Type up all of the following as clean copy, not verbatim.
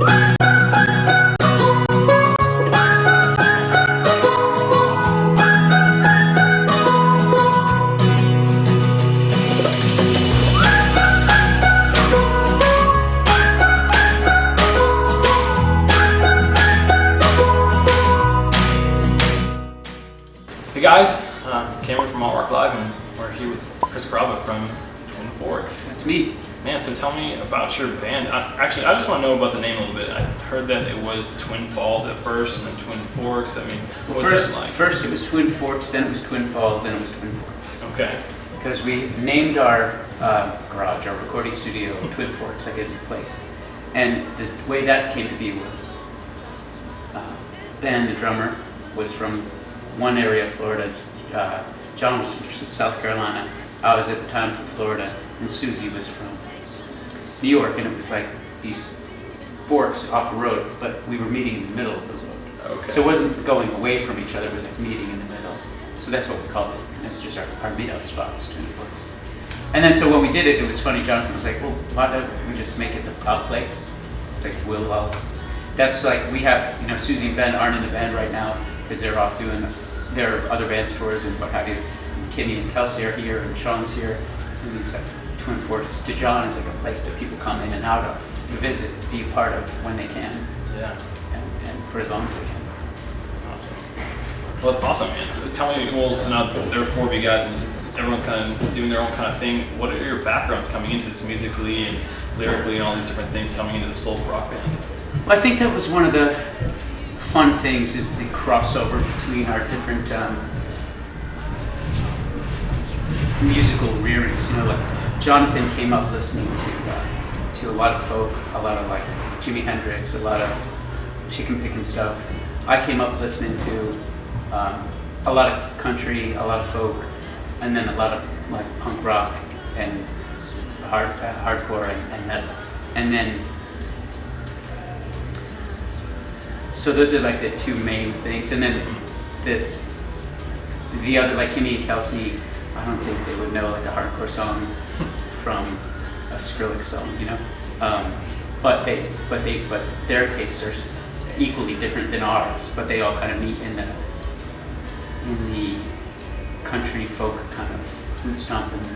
Hey guys, Cameron from AltRockLive, and we're here with Carrabba from Twin Forks. That's me. Man, so tell me about your band. Actually, I just want to know about the name a little bit. I heard that it was Twin Falls at first, and then Twin Forks. I mean, what was that like? First it was Twin Forks, then it was Twin Falls, then it was Twin Forks. Okay. Because we named our garage, our recording studio, Twin Forks, I guess, the place. And the way that came to be was Ben, the drummer, was from one area of Florida. John was from South Carolina. I was at the time from Florida, and Susie was from New York. And it was like these forks off the road, but we were meeting in the middle of the road. Okay. So it wasn't going away from each other; it was like meeting in the middle. So that's what we called it. It was just our meetup spot, was Twin Forks. And then so when we did it, it was funny. Jonathan was like, "Well, why don't we just make it the Cloud Place?" It's like that's like we have, Susie and Ben aren't in the band right now because they're off doing their other band tours and what have you. And Kimmy and Kelsey are here, and Sean's here. And these like Twin Forks to John is like a place that people come in and out of to visit, be a part of when they can. Yeah. And for as long as they can. Awesome. Well, that's awesome, man. So tell me, so now there are four of you guys, and everyone's kind of doing their own kind of thing. What are your backgrounds coming into this musically and lyrically and all these different things coming into this folk rock band? Well, I think that was one of the fun things, is the crossover between our different musical rearings. Like Jonathan came up listening to a lot of folk, a lot of like Jimi Hendrix, a lot of chicken picking stuff. I came up listening to a lot of country, a lot of folk, and then a lot of like punk rock and hardcore and metal. And then so those are like the two main things. And then the other, like Kimmy and Kelsey, I don't think they would know like a hardcore song from a Skrillex song, but their tastes are equally different than ours. But they all kind of meet in the country folk kind of boot stomping,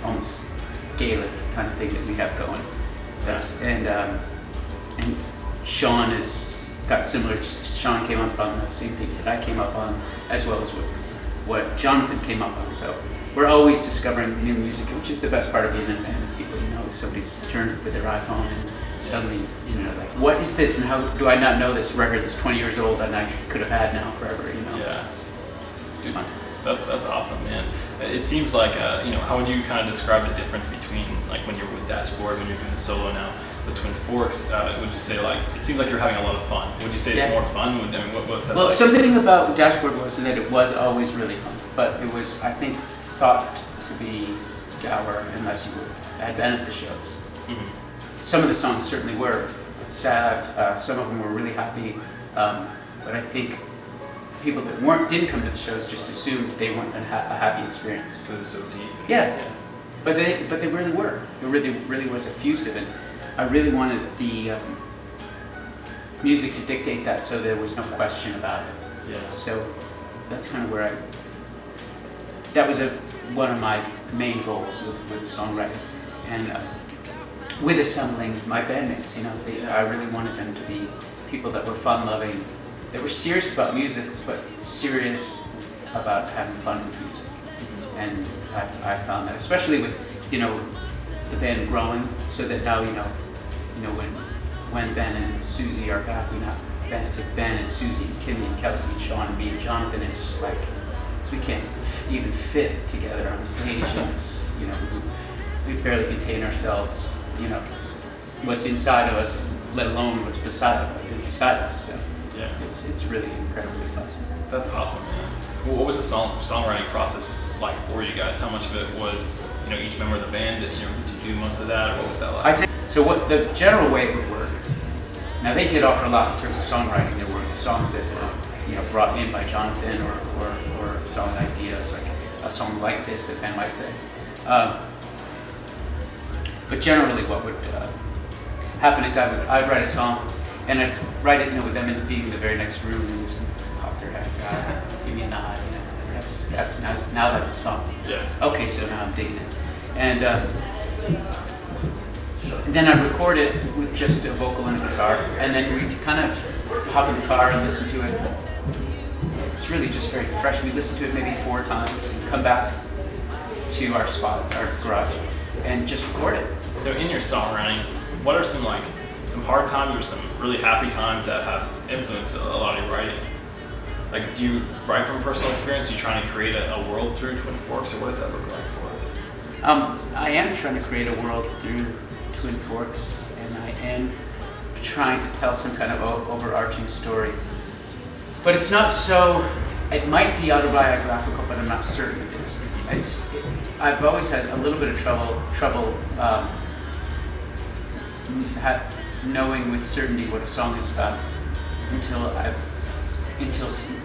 almost Gaelic kind of thing that we have going. And Sean has got similar. Sean came up on the same things that I came up on, as well as what Jonathan came up on. So we're always discovering new music, which is the best part of being in a band with people. Somebody's turned with their iPhone and suddenly, like, what is this, and how do I not know this record that's 20 years old and I could have had now forever? Yeah, it's fun. That's awesome, man. It seems like how would you kind of describe the difference between like when you're with Dashboard, when you're doing solo now? The Twin Forks, would you say it seems like you're having a lot of fun? Would you say it's more fun? What's that well, like? Something about Dashboard was that it was always really fun, but it was, I think, thought to be dour unless you had been at the shows. Mm-hmm. Some of the songs certainly were sad, some of them were really happy, but I think people that didn't come to the shows just assumed they weren't a happy experience. Because it was so deep. Yeah. But they really were. It really was effusive, and I really wanted the music to dictate that, so there was no question about it. Yeah. So that's kind of where that was one of my main goals with songwriting, and with assembling my bandmates. I really wanted them to be people that were fun-loving, that were serious about music, but serious about having fun with music. And I found that, especially with the band growing, so that now when Ben and Susie are back, it's like Ben and Susie and Kimmy and Kelsey and Sean and me and Jonathan. It's just like we can't even fit together on the stage, and it's we barely contain ourselves. What's inside of us, let alone what's beside us. So yeah, it's really incredibly fun. That's awesome, man. Well, what was the songwriting process like for you guys? How much of it was each member of the band? Did you do most of that, or what was that like? I think so. What the general way it would work. Now they did offer a lot in terms of songwriting. There were songs that were brought in by Jonathan, or song ideas, like a song like this that Ben might say. But generally, what would happen is I'd write a song, and I'd write it, with them being in the very next room, and just pop their heads out, give me a nod, that's now that's a song. Yeah. Okay, so now I'm digging it, and then I'd record it with just a vocal and a guitar, and then we'd kind of hop in the car and listen to it. It's really just very fresh. We listen to it maybe 4 times, and come back to our spot, our garage, and just record it. So in your songwriting, what are some hard times or some really happy times that have influenced a lot of your writing? Like, do you write from personal experience? Are you trying to create a world through Twin Forks, or what does that look like for us? I am trying to create a world through Twin Forks, and I am trying to tell some kind of overarching story. But it's not so, it might be autobiographical, but I'm not certain it is. I've always had a little bit of trouble knowing with certainty what a song is about until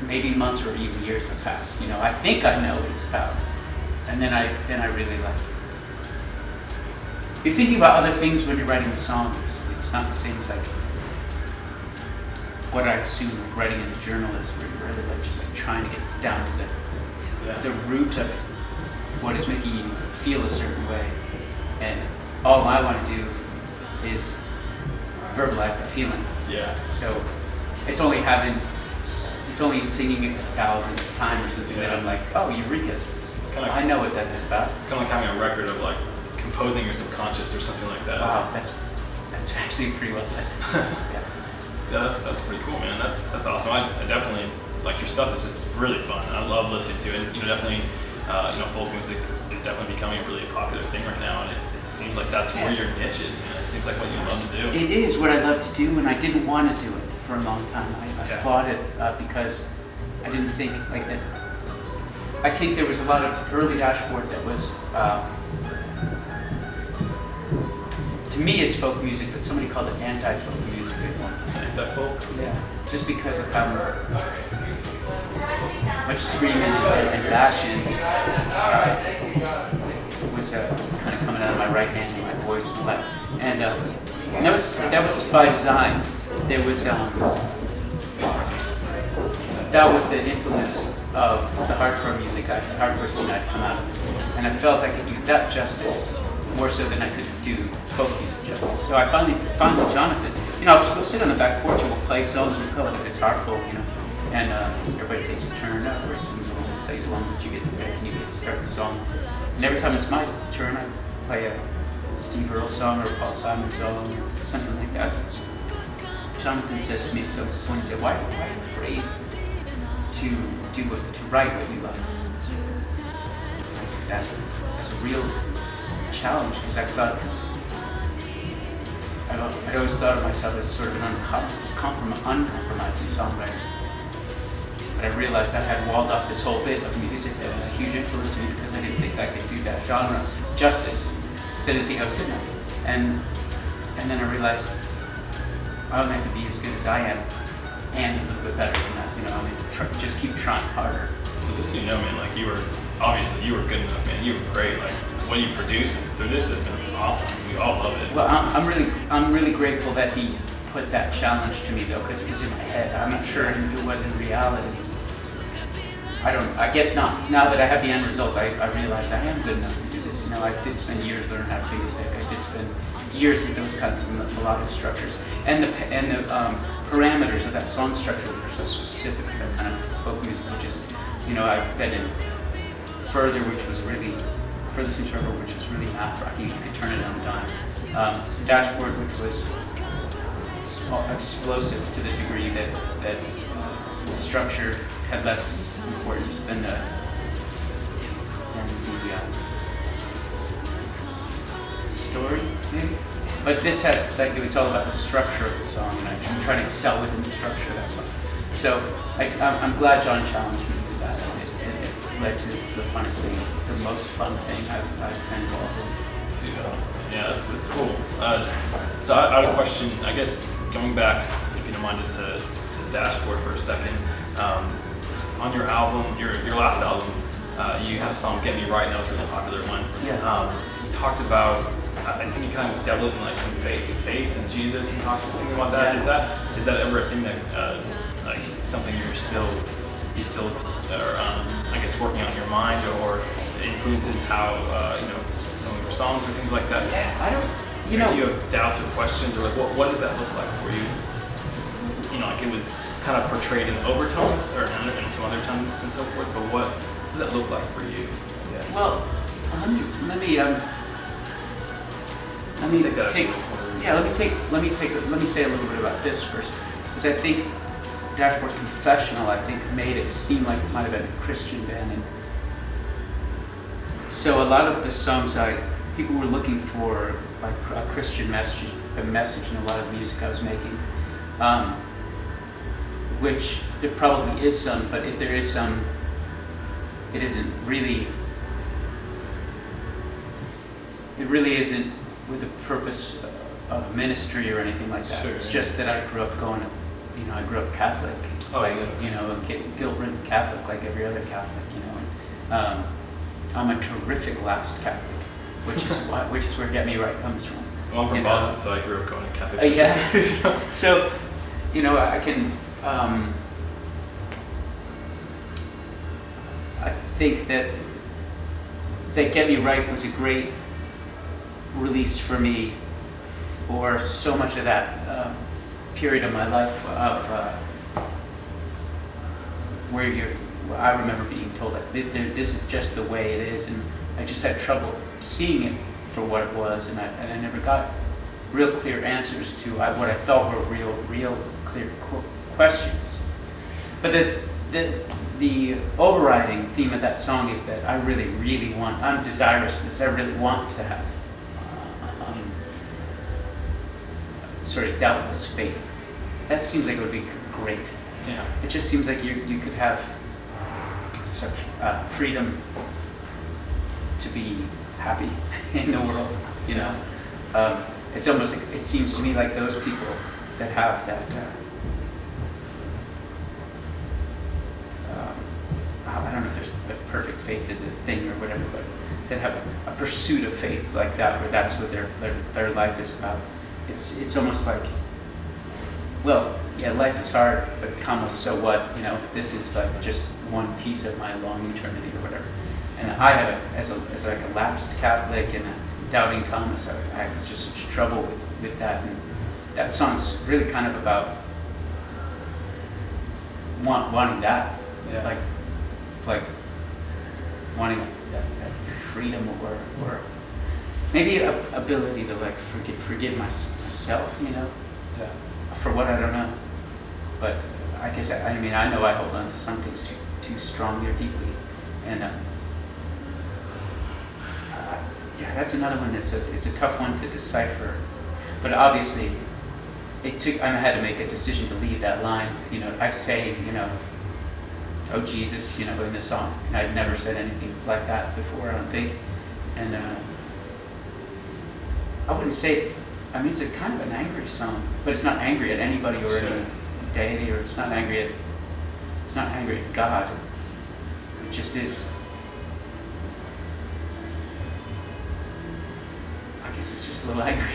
maybe months or even years have passed. I think I know what it's about, and then I really like it. You're thinking about other things when you're writing a song. It's not the same as like what I assume like writing in a journal is, where you're really just trying to get down to the root of what is making you feel a certain way, and all I want to do is verbalize the feeling. Yeah. So it's only in singing it 1,000th time or something that I'm like, oh, eureka! It's kind of I know what that's about. It's kind of like having a record of like composing your subconscious or something like that. Wow, that's actually pretty well said. Yeah. Yeah, that's pretty cool, man. That's awesome. I definitely like your stuff. Is just really fun. I love listening to it. Definitely, folk music is definitely becoming a really popular thing right now, and it seems like that's where your niche is, man. It seems like what you love to do. It is what I love to do, and I didn't want to do it for a long time. I fought it because I didn't think like that. I think there was a lot of early Dashboard that was, to me, is folk music, but somebody called it anti-folk music at one time. Anti-folk? Yeah, just because of how much screaming and bashing was kind of coming out of my right hand and my voice and left. And that was by design. There was that was the influence of the hardcore music, the hardcore scene I'd come out of, and I felt I could do that justice more so than I could do folk music justice. So I finally found Jonathan. We'll sit on the back porch and we'll play songs. We call it a guitar folk, and everybody takes a turn. Everybody sings along, plays along, but you get to pick and you get to start the song. And every time it's my turn, I play a Steve Earle song or a Paul Simon song or something like that. Jonathan says to me, so when he said, why are you afraid to write what you love? I took that as a real challenge, because I'd always thought of myself as sort of an uncompromising songwriter. But I realized I had walled off this whole bit of music that was a huge influence to me because I didn't think I could do that genre justice, because I didn't think I was good enough. And then I realized I don't have to be as good as I am and a little bit better than that. Just keep trying harder. Well, just so you know, man, like you were good enough, man. You were great. Like what you produced through this has been awesome. We all love it. Well, I'm really grateful that he put that challenge to me though, because it was in my head. I'm not sure it was in reality. I guess not. Now that I have the end result, I realize I am good enough to do this. I did spend years learning how to play the pick. I did spend years with those kinds of melodic structures and the parameters of that song structure that are so specific to that kind of folk music, which is, I've been in Further, which was really math rock. You could turn it on a dime. Dashboard, which was explosive to the degree that the structure had less importance than the story, maybe. But this has, it's all about the structure of the song, and I'm trying to excel within the structure of that song. So I'm glad John challenged me with that. It led to the funnest thing, the most fun thing I've been involved in. Dude, awesome. Yeah, that's cool. So I had a question, I guess, going back, if you don't mind, just to Dashboard for a second. On your album, your last album, you had a song "Get Me Right," and that was a really popular one. Yeah. You talked about I think you kind of dabbled in like some faith in Jesus and thinking about that. Is that ever a thing that like something you still are I guess working on your mind or influences how some of your songs or things like that? Yeah, I don't. Do you have doubts or questions or like what does that look like for you? Like it was kind of portrayed in overtones or in some other tones and so forth. But what does that look like for you? I guess. Well, let me say a little bit about this first, because I think Dashboard Confessional, I think, made it seem like it might have been a Christian band, and so a lot of the songs people were looking for like a Christian message in a lot of music I was making, which there probably is some, but if there is some, it really isn't with the purpose of ministry or anything like that. Sure, it's just that I grew up I grew up Catholic, guilt-ridden Catholic like every other Catholic, and I'm a terrific lapsed Catholic, which is where Get Me Right comes from. Well, I'm from Boston, so I grew up going to Catholic churches too. So, I can, I think that Get Me Right was a great release for me for so much of that period of my life of where I remember being told that this is just the way it is, and I just had trouble seeing it for what it was, and I never got real clear answers to what I thought were real clear questions. But the overriding theme of that song is that I really, really I'm desirous of this. I really want to have sort of doubtless faith. That seems like it would be great. Yeah. It just seems like you could have such freedom to be happy in the world. It's almost like, it seems to me like those people that have that. I don't know if there's perfect faith is a thing or whatever, but that have a pursuit of faith like that, where that's what their life is about. It's almost like, well, yeah, life is hard, but comma, so what? This is like just one piece of my long eternity or whatever. And I had, as like a lapsed Catholic and a doubting Thomas, I had just such trouble with that. And that song's really kind of about wanting that, like wanting that freedom or maybe an ability to like forgive myself, for what I don't know. But I guess I know I hold on to some things too strongly or deeply, and that's another one. It's a tough one to decipher, but obviously I had to make a decision to leave that line. I say, oh Jesus, in the song, and I'd never said anything like that before, I don't think, and I wouldn't say it's a kind of an angry song, but it's not angry at anybody or any deity, or it's not angry at God. It just is. I guess it's just a little angry.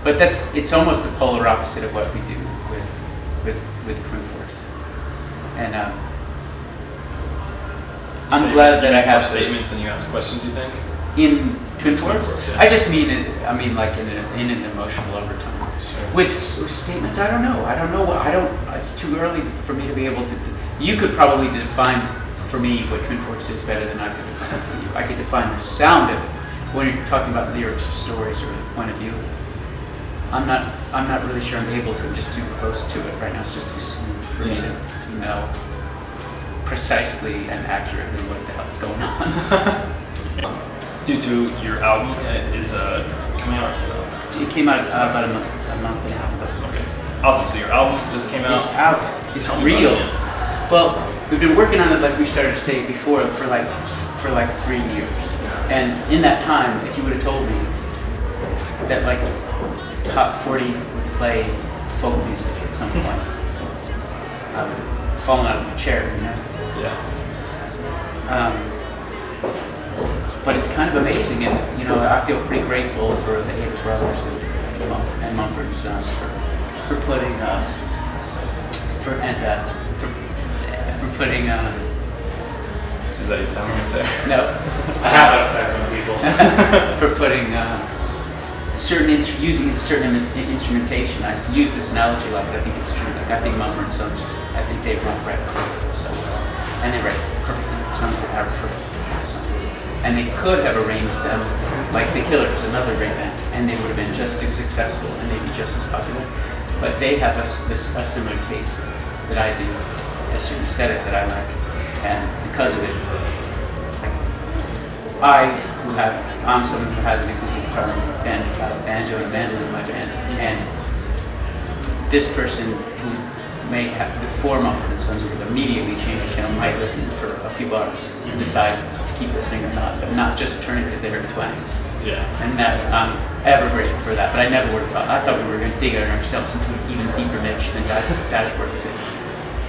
But it's almost the polar opposite of what we do with Twin Force. And I'm glad that I have statements than you ask questions. Do you think in Twin Force? Yeah. I just mean it. I mean, like in an emotional overtone. Sure. With statements, I don't know. It's too early for me to be able to. You could probably define for me what Twin Force is better than I could define for you. I could define the sound of it when you're talking about lyrics or stories or point of view. I'm not really sure I'm able to. I'm just too close to it right now. It's just too smooth for me to know precisely and accurately what the hell's going on. Due to your album is coming out. It came out about a month and a half ago. Okay, awesome. So your album just came out. It's out. It's real. Well, we've been working on it, like we started to say before, for like 3 years. And in that time, if you would have told me that like top 40 would play folk music at some point, I would have fallen out of my chair, Yeah. But it's kind of amazing, and you know, I feel pretty grateful for the Ava brothers and Mumford and Sons for putting for putting. Is that your time right there? No, I have that effect on people. for putting using certain instrumentation. I use this analogy like I think it's true. Like I think Mumford and Sons, I think they write perfect songs, and they write perfect songs that have perfect songs. And they could have arranged them like The Killers, another great band, and they would have been just as successful and they'd be just as popular. But they have a similar taste that I do, a certain aesthetic that I like, and because of it, I'm someone who has an acoustic guitar and banjo and mandolin in my band, and this person who may have before Mumford and Sons would have immediately changed the channel, might listen for a few bars and decide to keep listening or not, but not just turn it because they heard a twang. Yeah. And that I'm ever grateful for that, but I never would have thought. I thought we were going to dig ourselves into an even deeper niche than Dashboard was in.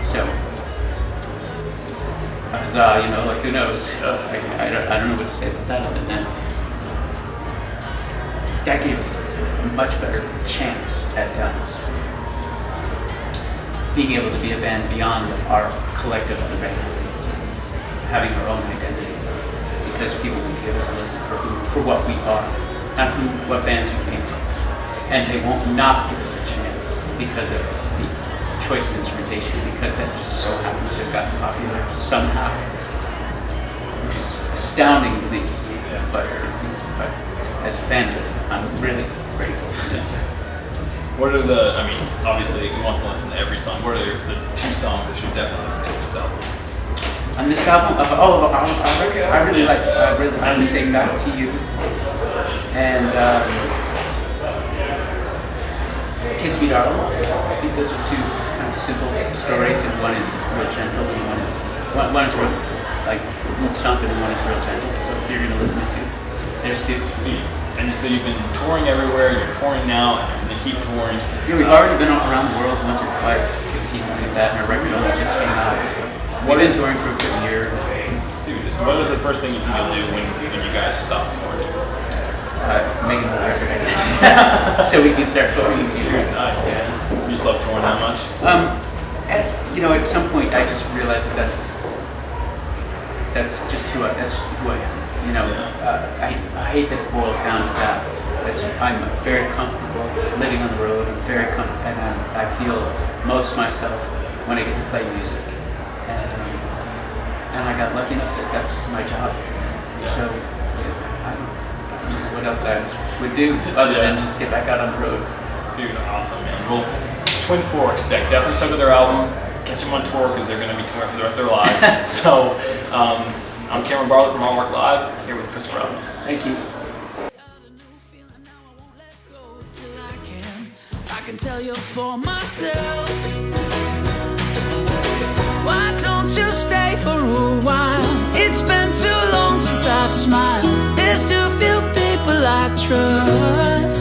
So, huzzah, you know, like who knows? I don't know what to say about that other than that gave us a much better chance at being able to be a band beyond our collective other bands, having our own identity, because people will give us a listen for what we are, not what bands we came from, and they won't not give us a chance because of the choice of instrumentation, because that just so happens to have gotten popular somehow, which is astounding to me. But as a band, I'm really grateful. What are obviously we want to listen to every song. What are the 2 songs that you should definitely listen to this album? On this album, I really like Say Back to You and Kiss Me Darling. I think those are 2 kind of simple stories, and one is real gentle, and one is real like mood stomping, and one is real gentle. So if you're gonna listen to 2, there's 2. And you say you've been touring everywhere. You're touring now, and you're gonna keep touring. Yeah, we've already been around the world once or twice. We've been doing that, and our record only just came out. So we've been touring for a good year. Dude, what was the first thing you think you'll do when you guys stop touring? Make another record, I guess. So we can start touring again. Nice, yeah. You just love touring that much? At some point I just realized that's just who I am. You know, I hate that it boils down to that. I'm very comfortable living on the road. I'm very comfortable, and I feel most myself when I get to play music. And I got lucky enough that that's my job. Yeah. So I don't know what else I would do other than just get back out on the road. Dude, awesome, man. Well, Twin Forks, definitely check out their album. Catch them on tour because they're going to be touring for the rest of their lives. So, I'm Cameron Bartlett from AltRockLive, here with Chris Carrabba. Thank you. I can tell you for myself. Why don't you stay for a while? It's been too long since I've smiled. There's too few people I trust.